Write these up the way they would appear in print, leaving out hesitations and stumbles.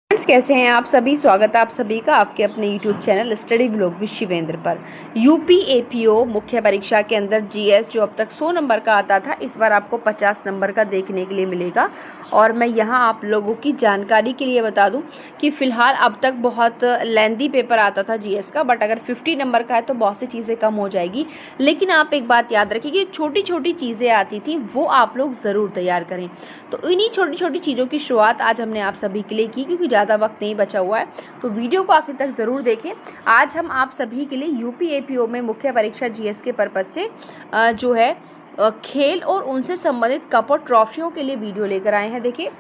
Friends, कैसे हैं आप सभी। स्वागत है आप सभी का आपके अपने YouTube channel study vlog with Shivendra पर। यूपी एपीओ मुख्य परीक्षा के अंदर जीएस जो अब तक 100 नंबर का आता था, इस बार आपको 50 नंबर का देखने के लिए मिलेगा। और मैं यहाँ आप लोगों की जानकारी के लिए बता दूं कि फ़िलहाल अब तक बहुत लेंदी पेपर आता था जीएस का, बट अगर 50 नंबर का है तो बहुत सी चीज़ें कम हो जाएगी। लेकिन आप एक बात याद रखिए कि छोटी छोटी चीज़ें आती थी वो आप लोग ज़रूर तैयार करें। तो इन्हीं छोटी छोटी चीज़ों की शुरुआत आज हमने आप सभी के लिए की, क्योंकि ज़्यादा वक्त नहीं बचा हुआ है, तो वीडियो को आखिर तक ज़रूर देखें। आज हम आप सभी के लिए यूपी एपीओ में मुख्य परीक्षा जीएस के पर्पज से जो है खेल और उनसे संबंधित कप और ट्रॉफियों के लिए वीडियो लेकर आए हैं। देखिए,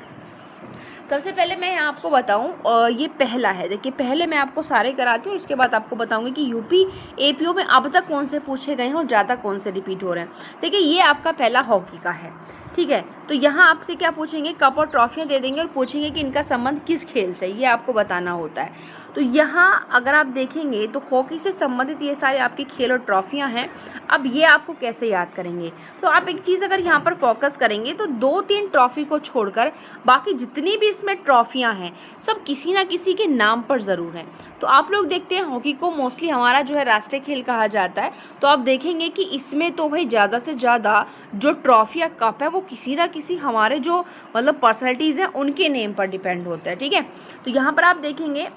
सबसे पहले मैं आपको बताऊं, ये पहला है। देखिए, पहले मैं आपको सारे कराती हूँ, उसके बाद आपको बताऊंगी कि यूपी एपीओ में अब तक कौन से पूछे गए हैं और ज़्यादा कौन से रिपीट हो रहे हैं। देखिए, ये आपका पहला हॉकी का है, ठीक है। तो यहाँ आपसे क्या पूछेंगे, कप और ट्रॉफियाँ दे देंगे और पूछेंगे कि इनका संबंध किस खेल से, ये आपको बताना होता है। तो यहाँ अगर आप देखेंगे तो हॉकी से संबंधित ये सारे आपके खेल और ट्रॉफियाँ हैं। अब ये आपको कैसे याद करेंगे, तो आप एक चीज़ अगर यहाँ पर फोकस करेंगे तो 2-3 ट्रॉफी को छोड़कर बाकी जितनी भी इसमें ट्रॉफियाँ हैं सब किसी ना किसी के नाम पर ज़रूर हैं। तो आप लोग देखते हैं, हॉकी को मोस्टली हमारा जो है राष्ट्रीय खेल कहा जाता है, तो आप देखेंगे कि इसमें तो भाई ज़्यादा से ज़्यादा जो ट्रॉफी या कप है वो किसी ना किसी हमारे जो मतलब पर्सनैलिटीज़ हैं उनके नेम पर डिपेंड होता है, ठीक है। तो यहाँ पर आप देखेंगे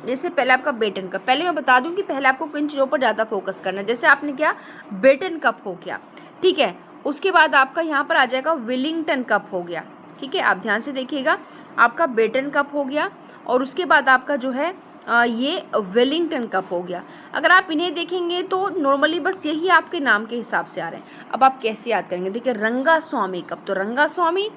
जैसे पहले आपका बेटन कप, पहले मैं बता दूं कि पहले आपको किन चीज़ों पर ज़्यादा फोकस करना है। जैसे आपने क्या, बेटन कप हो गया, ठीक है। उसके बाद आपका यहाँ पर आ जाएगा विलिंगटन कप हो गया, ठीक है। आप ध्यान से देखिएगा, आपका बेटन कप हो गया और उसके बाद आपका जो है ये वेलिंगटन कप हो गया। अगर आप इन्हें देखेंगे तो नॉर्मली बस यही आपके नाम के हिसाब से आ रहे हैं। अब आप कैसे याद करेंगे, देखिए, रंगास्वामी कप, तो रंगास्वामी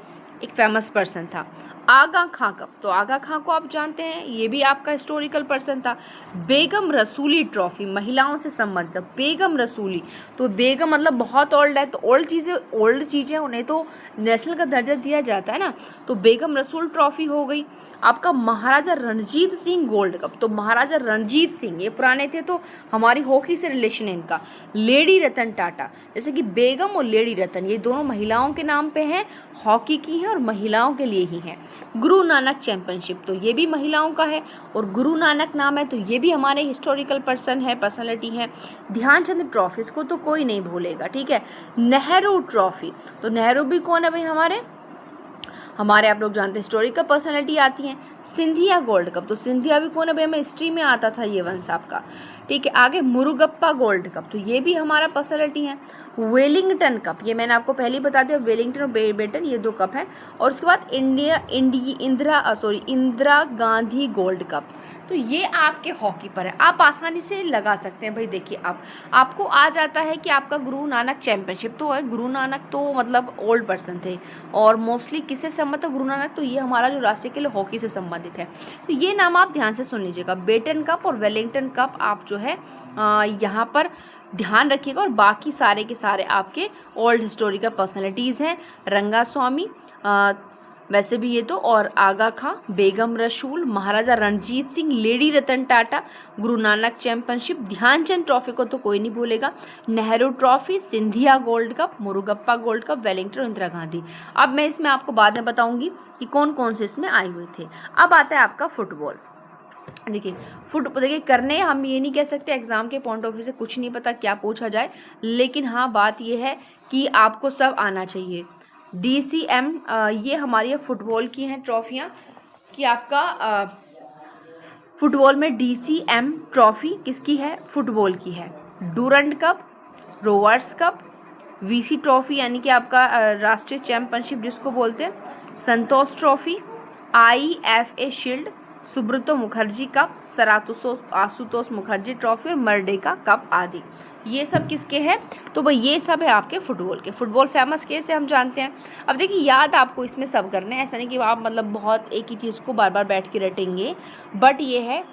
एक फेमस पर्सन था। आगा खां कप, तो आगा खां को आप जानते हैं, ये भी आपका हिस्टोरिकल पर्सन था। बेगम रसूली ट्रॉफी, महिलाओं से संबंधित, बेगम रसूली, तो बेगम मतलब बहुत ओल्ड है, तो ओल्ड चीज़ें उन्हें तो नेशनल का दर्जा दिया जाता है ना। तो बेगम रसूल ट्रॉफी हो गई। आपका महाराजा रणजीत सिंह गोल्ड कप, तो महाराजा रणजीत सिंह ये पुराने थे, तो हमारी हॉकी से रिलेशन है इनका। लेडी रतन टाटा, जैसे कि बेगम और लेडी रतन ये दोनों महिलाओं के नाम पे हैं, हॉकी की हैं और महिलाओं के लिए ही हैं। गुरु नानक चैंपियनशिप, तो ये भी महिलाओं का है और गुरु नानक नाम है, तो ये भी हमारे हिस्टोरिकल पर्सन है, पर्सनैलिटी है। ध्यानचंद ट्रॉफी, इसको तो कोई नहीं भूलेगा, ठीक है। नेहरू ट्रॉफी, तो नेहरू भी कौन है भाई, हमारे आप लोग जानते हैं हिस्टोरिकल पर्सनैलिटी आती हैं। सिंधिया गोल्ड कप, तो सिंधिया भी कौन है भाई, हमें हिस्ट्री में आता था ये वंश आपका, ठीक है। आगे मुरुगप्पा गोल्ड कप, तो ये भी हमारा पर्सनैलिटी है। वेलिंगटन कप, ये मैंने आपको पहले ही बता दिया, वेलिंगटन और बेटन ये 2 कप हैं। और उसके बाद इंदिरा गांधी गोल्ड कप, तो ये आपके हॉकी पर है, आप आसानी से लगा सकते हैं भाई। देखिए, आपको आ जाता है कि आपका गुरु नानक चैंपियनशिप तो है, गुरु नानक तो मतलब ओल्ड पर्सन थे और मोस्टली किससे संबंधित है गुरु नानक, तो ये हमारा जो राष्ट्रीय खेल हॉकी से संबंधित है। तो ये नाम आप ध्यान से सुन लीजिएगा, बेटन कप और वेलिंगटन कप आप जो है यहाँ पर ध्यान रखिएगा। और बाकी सारे के सारे आपके ओल्ड हिस्टोरिकल पर्सनैलिटीज़ हैं, रंगास्वामी वैसे भी ये तो, और आगा खां, बेगम रसूल, महाराजा Ranjit Singh, lady Ratan Tata, Guru Nanak championship, Dhyanchand trophy को तो कोई नहीं भूलेगा, Nehru trophy, Scindia gold cup, Murugappa gold cup, Wellington और इंदिरा गांधी। अब मैं इसमें आपको बाद में बताऊंगी कि कौन कौन से इसमें आए हुए थे। अब आता है आपका फुटबॉल। देखिए करने हम ये नहीं कह सकते, एग्जाम के पॉइंट ऑफ व्यू से कुछ नहीं पता क्या पूछा जाए, लेकिन हाँ बात ये है कि आपको सब आना चाहिए। DCM ये हमारी फुटबॉल की हैं ट्रॉफियाँ, कि आपका फुटबॉल में DCM ट्रॉफी किसकी है, फुटबॉल की है। Durand cup, rovers cup, VC trophy यानी कि आपका राष्ट्रीय चैंपियनशिप जिसको बोलते हैं, Santosh trophy, IFA shield, Subroto Mukherjee cup, Ashutosh Mukherjee trophy और मर्डेका कप आदि, ये सब किसके हैं, तो भाई ये सब है आपके फुटबॉल के। फुटबॉल फेमस कैसे हम जानते हैं। अब देखिए, याद आपको इसमें सब करने हैं, ऐसा नहीं कि आप मतलब बहुत एक ही चीज़ को बार बार बैठ के रटेंगे, बट ये है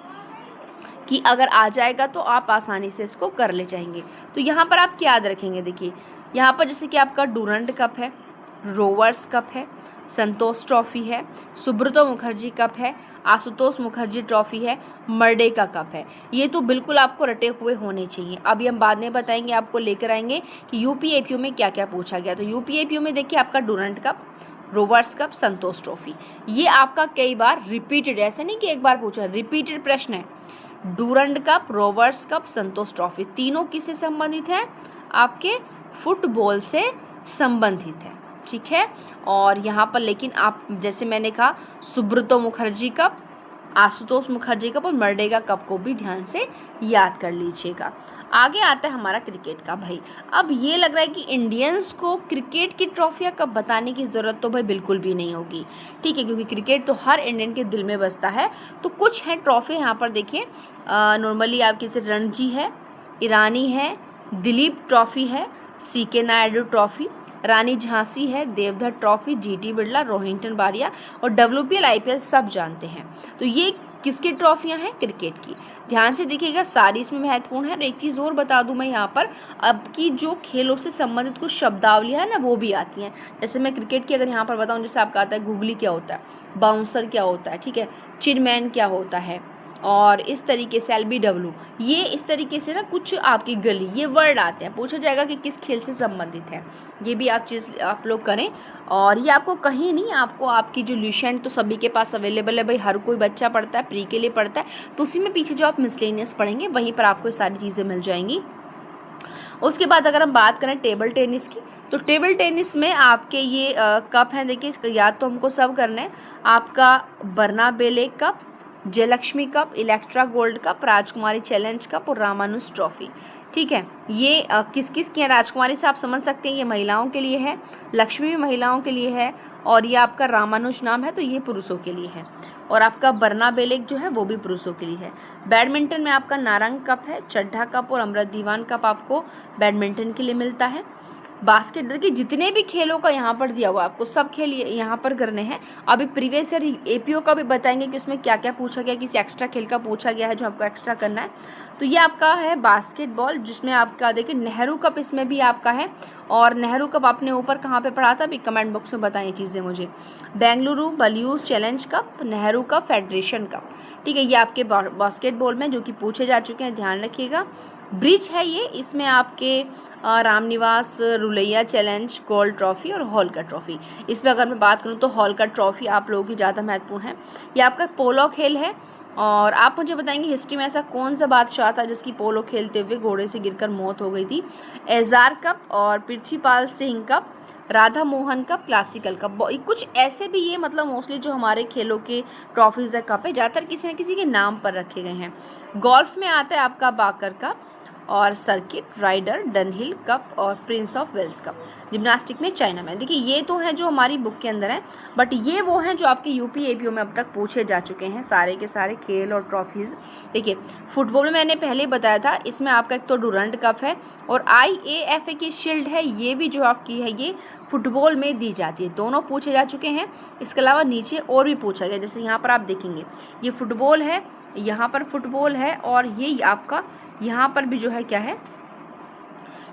कि अगर आ जाएगा तो आप आसानी से इसको कर ले जाएंगे। तो यहाँ पर आप क्या याद रखेंगे, देखिए यहाँ पर जैसे कि आपका डूरंड कप है, रोवर्स कप है, संतोष ट्रॉफी है, सुब्रतो मुखर्जी कप है, आशुतोष मुखर्जी ट्रॉफी है, मर्डेका कप है। ये तो बिल्कुल आपको रटे हुए होने चाहिए। अभी हम बाद में बताएंगे, आपको लेकर आएंगे कि यूपी एपीओ में क्या क्या पूछा गया। तो यूपी एपीओ में देखिए आपका डूरंड कप, रोवर्स कप, संतोष ट्रॉफी। ये आपका कई बार रिपीटेड, ऐसे नहीं कि एक बार पूछा, रिपीटेड प्रश्न है। डूरंड कप, रोवर्स कप, संतोष ट्रॉफी, तीनों किससे संबंधित है? आपके फुटबॉल से संबंधित है, ठीक है। और यहाँ पर लेकिन आप जैसे मैंने कहा सुब्रतो मुखर्जी कप, आशुतोष मुखर्जी कप और मर्डेगा कप को भी ध्यान से याद कर लीजिएगा। आगे आता है हमारा क्रिकेट का। भाई अब ये लग रहा है कि इंडियंस को क्रिकेट की ट्रॉफियाँ कब बताने की ज़रूरत तो भाई बिल्कुल भी नहीं होगी, ठीक है, क्योंकि क्रिकेट तो हर इंडियन के दिल में बसता है। तो कुछ है ट्रॉफी यहाँ पर देखिए, नॉर्मली आपके जैसे रणजी है, ईरानी है, दिलीप ट्रॉफी है, सीके नायडू ट्रॉफी, रानी झांसी है, देवधर ट्रॉफी, जीटी बिरला, रोहिंटन बारिया और WPL IPL सब जानते हैं। तो ये किसकी ट्रॉफियां हैं? क्रिकेट की। ध्यान से देखिएगा, सारी इसमें महत्वपूर्ण है। और एक चीज़ और बता दूं मैं यहाँ पर, अब की जो खेलों से संबंधित कुछ शब्दावलियाँ है ना वो भी आती हैं। जैसे मैं क्रिकेट की अगर यहाँ पर बताऊँ, जैसे आपका आता है गुगली क्या होता है, बाउंसर क्या होता है, ठीक है, चिरमैन क्या होता है, और इस तरीके से LBW, ये इस तरीके से ना कुछ आपकी गली, ये वर्ड आते हैं। पूछा जाएगा कि किस खेल से संबंधित है, ये भी आप चीज़ आप लोग करें। और ये आपको कहीं नहीं, आपको आपकी जो ल्यूसेंट तो सभी के पास अवेलेबल है भाई, हर कोई बच्चा पढ़ता है, प्री के लिए पढ़ता है, तो उसी में पीछे जो आप मिसलेनियस पढ़ेंगे वहीं पर आपको ये सारी चीज़ें मिल जाएंगी। उसके बाद अगर हम बात करें टेबल टेनिस की, तो टेबल टेनिस में आपके ये कप हैं, देखिए इसका याद तो हमको सब करना है। आपका बर्नाबेले cup, Jayalakshmi cup, Electra gold cup, Rajkumari challenge cup और रामानुज ट्रॉफी, ठीक है। ये किस किस की है? राजकुमारी से आप समझ सकते हैं ये महिलाओं के लिए है, लक्ष्मी भी महिलाओं के लिए है, और ये आपका रामानुज नाम है तो ये पुरुषों के लिए है, और आपका बर्नाबेलेक जो है वो भी पुरुषों के लिए है। बैडमिंटन में आपका नारंग कप है, चड्ढा कप और अमृत दीवान कप आपको बैडमिंटन के लिए मिलता है। बास्केट, देखिए जितने भी खेलों का यहाँ पर दिया हुआ आपको सब खेल यहाँ पर करने हैं। अभी प्रीवियस ईयर APO का भी बताएंगे कि उसमें क्या क्या पूछा गया, किसी एक्स्ट्रा खेल का पूछा गया है जो आपको एक्स्ट्रा करना है। तो ये आपका है बास्केटबॉल, जिसमें आपका देखिए नेहरू कप इसमें भी आपका है। और नेहरू कप आपने ऊपर कहाँ पे पढ़ा था, अभी कमेंट बॉक्स में बताएं चीज़ें मुझे। Bengaluru blues challenge cup, Nehru cup, federation cup, ठीक है, ये आपके बास्केटबॉल में जो कि पूछे जा चुके हैं, ध्यान रखिएगा। ब्रिज है ये, इसमें आपके रामनिवास रुलैया चैलेंज, गोल्ड ट्रॉफी और हॉलकर ट्रॉफी। इसमें अगर मैं बात करूँ तो हॉलकर ट्रॉफी आप लोगों की ज़्यादा महत्वपूर्ण है। ये आपका पोलो खेल है, और आप मुझे बताएंगे हिस्ट्री में ऐसा कौन सा बादशाह था जिसकी पोलो खेलते हुए घोड़े से गिरकर मौत हो गई थी? एजार कप और Prithvipal Singh cup, Radha Mohan cup, classical cup, कुछ ऐसे भी ये मतलब मोस्टली जो हमारे खेलों के ट्रॉफीज़ है कप है, ज़्यादातर किसी न किसी के नाम पर रखे गए हैं। गोल्फ में आता है आपका बाकर कप और सर्किट राइडर, डनहिल कप और Prince of Wales Cup. Gymnastic में चाइना में, देखिए ये तो हैं जो हमारी बुक के अंदर हैं, बट ये वो हैं जो आपके UP APO में अब तक पूछे जा चुके हैं सारे के सारे खेल और ट्रॉफीज़। देखिए फुटबॉल में मैंने पहले ही बताया था, इसमें आपका एक तो डूरंड कप है और IAFA की शील्ड है, ये भी जो आपकी है ये फुटबॉल में दी जाती है, दोनों पूछे जा चुके हैं। इसके अलावा नीचे और भी पूछा गया, जैसे यहाँ पर आप देखेंगे ये फुटबॉल है, यहाँ पर फुटबॉल है, और ये आपका यहाँ पर भी जो है क्या है,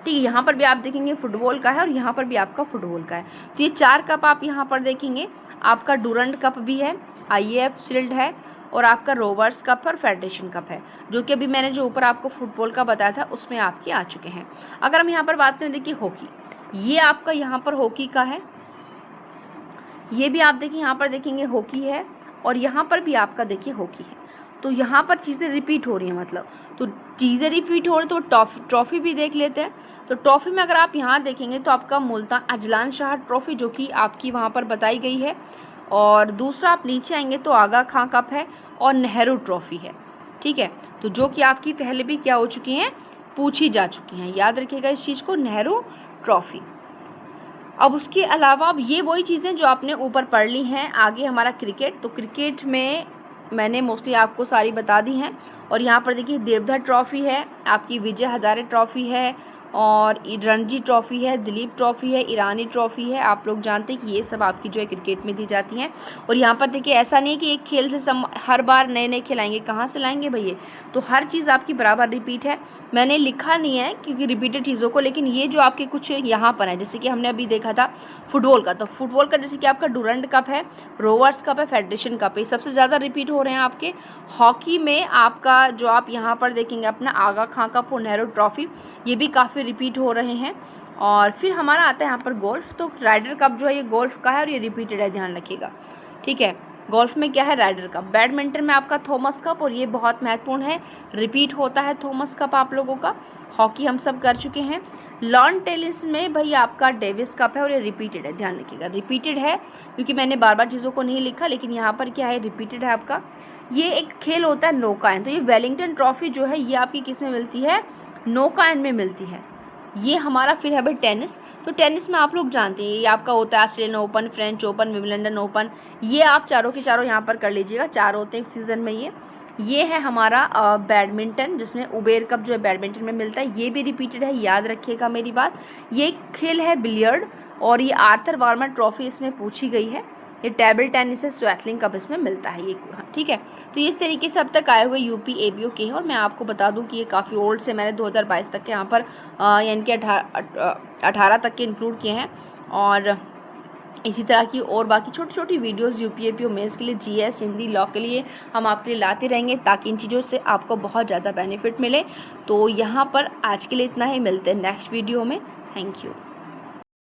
ठीक है, यहाँ पर भी आप देखेंगे फुटबॉल का है और यहाँ पर भी आपका फुटबॉल का है। तो ये 4 कप आप यहाँ पर देखेंगे। आपका डूरंड कप भी है, IAF शील्ड है, और आपका रोवर्स कप और फेडरेशन कप है, जो कि अभी मैंने जो ऊपर आपको फुटबॉल का बताया था उसमें आपके आ चुके हैं। अगर हम यहाँ पर बात करें, देखिए हॉकी, ये आपका यहाँ पर हॉकी का है, ये भी आप देखिए यहाँ पर देखेंगे हॉकी है, और यहाँ पर भी आपका देखिए हॉकी है। तो यहाँ पर चीज़ें रिपीट हो रही हैं, मतलब तो चीज़ें रिपीट हो रही, तो ट्रॉफी भी देख लेते हैं। तो ट्रॉफी में अगर आप यहाँ देखेंगे तो आपका मुल्तान अजलान शाह ट्रॉफी जो कि आपकी वहाँ पर बताई गई है, और दूसरा आप नीचे आएंगे तो आगा खां कप है और नेहरू ट्रॉफी है, ठीक है, तो जो कि आपकी पहले भी क्या हो चुकी हैं, पूछी जा चुकी हैं, याद रखिएगा इस चीज़ को, नेहरू ट्रॉफी। अब उसके अलावा अब ये वही चीज़ें जो आपने ऊपर पढ़ ली हैं। आगे हमारा क्रिकेट, तो क्रिकेट में मैंने मोस्टली आपको सारी बता दी हैं, और यहाँ पर देखिए देवधर ट्रॉफी है, आपकी विजय हजारे ट्रॉफी है, और रणजी ट्रॉफी है, दिलीप ट्रॉफी है, ईरानी ट्रॉफी है। आप लोग जानते हैं कि ये सब आपकी जो है क्रिकेट में दी जाती हैं। और यहाँ पर देखिए ऐसा नहीं है कि एक खेल से हर बार नए नए खिलाएंगे, कहाँ से लाएंगे भैया, तो हर चीज़ आपकी बराबर रिपीट है। मैंने लिखा नहीं है क्योंकि रिपीटेड चीज़ों को, लेकिन ये जो आपके कुछ यहाँ पर है, जैसे कि हमने अभी देखा था फुटबॉल का, तो फुटबॉल का जैसे कि आपका डूरंड कप है, रोवर्स कप है, फेडरेशन कप है, सबसे ज़्यादा रिपीट हो रहे हैं आपके। हॉकी में आपका जो आप यहाँ पर देखेंगे अपना आगा खां कप और नेहरू ट्रॉफी, ये भी काफ़ी ट्रॉफी रिपीट हो रहे हैं। और फिर हमारा आता है यहाँ पर गोल्फ। तो राइडर कप जो है ये गोल्फ का है और ये रिपीटेड है, ध्यान रखिएगा, ठीक है। गोल्फ में क्या है, राइडर कप। बैडमिंटन में आपका थॉमस कप, और ये बहुत महत्वपूर्ण है, रिपीट होता है थॉमस कप आप लोगों का। हॉकी हम सब कर चुके हैं। लॉन टेनिस में भाई आपका डेविस कप है और ये रिपीटेड है, ध्यान रखिएगा, रिपीटेड है, क्योंकि मैंने बार बार चीज़ों को नहीं लिखा, लेकिन यहाँ पर क्या है, रिपीटेड है आपका। ये एक खेल होता है नौकायन। तो ये वेलिंगटन ट्रॉफी जो है ये आपकी किस में मिलती है, नौकायन में मिलती है। ये हमारा फिर है भाई टेनिस। तो टेनिस में आप लोग जानते हैं ये आपका होता है Australian open, French open, Wimbledon open. ये आप चारों के चारों यहाँ पर कर लीजिएगा, 4 होते हैं एक सीज़न में। ये है हमारा बैडमिंटन, जिसमें उबेर कप जो है बैडमिंटन में मिलता है, ये भी रिपीटेड है, याद रखिएगा मेरी बात। ये खेल है बिलियर्ड, और ये आर्थर वार्मर ट्रॉफी इसमें पूछी गई है। ये टेबल टेनिस है, स्वेटलिंग कप इसमें मिलता है ये, ठीक है। तो इस तरीके से अब तक आए हुए यूपी एपीओ के हैं। और मैं आपको बता दूं कि ये काफ़ी ओल्ड से, मैंने 2022 तक के यहाँ पर यानी कि 18 तक के इंक्लूड किए हैं। और इसी तरह की और बाकी छोटी छोटी वीडियोस यूपी एपीओ मेंस के लिए, जीएस, हिंदी, लॉ के लिए हम आपके लिए लाते रहेंगे, ताकि इन चीज़ों से आपको बहुत ज़्यादा बेनिफिट मिले। तो यहाँ पर आज के लिए इतना ही, मिलते हैं नेक्स्ट वीडियो में। Thank you.